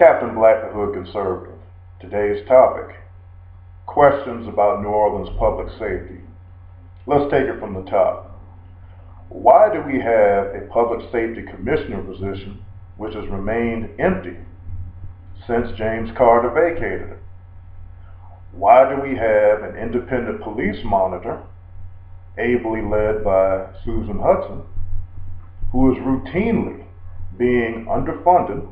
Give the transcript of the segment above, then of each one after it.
Captain Black, the Hood Conservative. Today's topic, questions about New Orleans public safety. Let's take it from the top. Why do we have a public safety commissioner position which has remained empty since James Carter vacated it? Why do we have an independent police monitor, ably led by Susan Hudson, who is routinely being underfunded,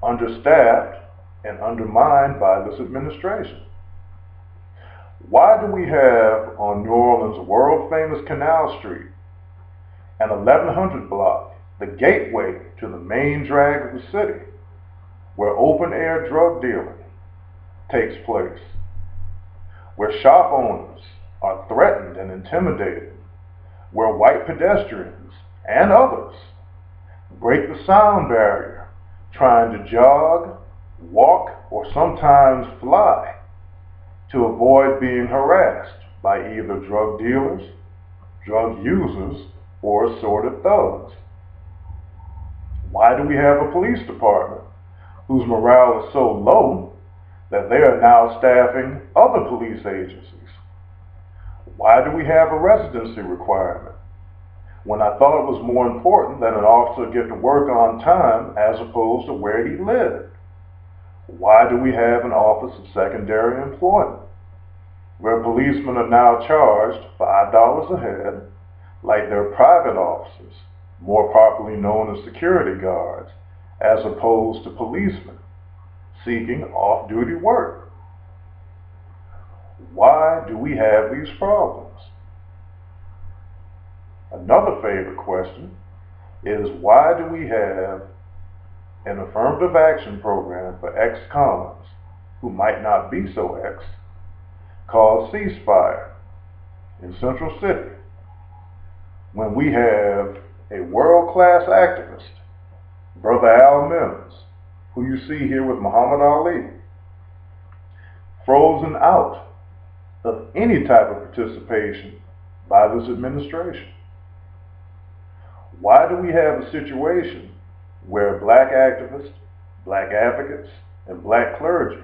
understaffed, and undermined by this administration? Why do we have on New Orleans' world-famous Canal Street, an 1100 block, the gateway to the main drag of the city, where open-air drug dealing takes place, where shop owners are threatened and intimidated, where white pedestrians and others break the sound barrier trying to jog, walk, or sometimes fly to avoid being harassed by either drug dealers, drug users, or assorted thugs? Why do we have a police department whose morale is so low that they are now staffing other police agencies? Why do we have a residency requirement when I thought it was more important that an officer get to work on time as opposed to where he lived? Why do we have an Office of Secondary Employment where policemen are now charged $5 a head like they're private officers, more properly known as security guards, as opposed to policemen seeking off-duty work? Why do we have these problems? Another favorite question is, why do we have an affirmative action program for ex-cons who might not be so ex, called Ceasefire in Central City, when we have a world-class activist, Brother Al Mims, who you see here with Muhammad Ali, frozen out of any type of participation by this administration? Why do we have a situation where black activists, black advocates, and black clergy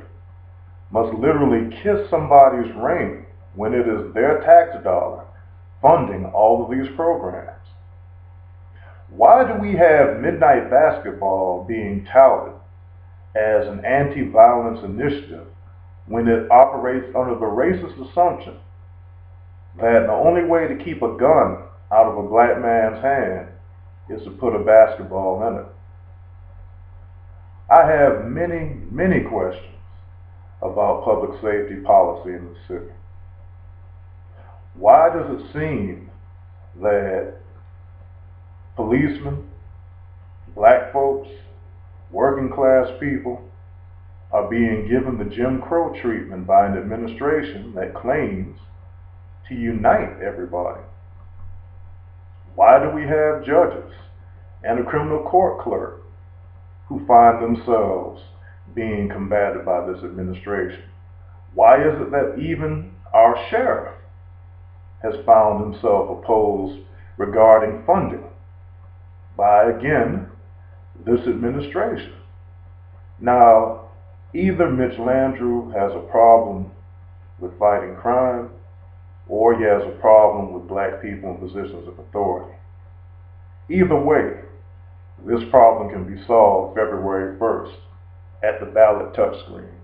must literally kiss somebody's ring when it is their tax dollar funding all of these programs? Why do we have midnight basketball being touted as an anti-violence initiative when it operates under the racist assumption that the only way to keep a gun out of a black man's hand is to put a basketball in it? I have many, many questions about public safety policy in the city. Why does it seem that policemen, black folks, working class people are being given the Jim Crow treatment by an administration that claims to unite everybody? Why do we have judges and a criminal court clerk who find themselves being combated by this administration? Why is it that even our sheriff has found himself opposed regarding funding by, again, this administration? Now, either Mitch Landrieu has a problem with fighting crime, or he has a problem with black people in positions of authority. Either way, this problem can be solved February 1st at the ballot touchscreen.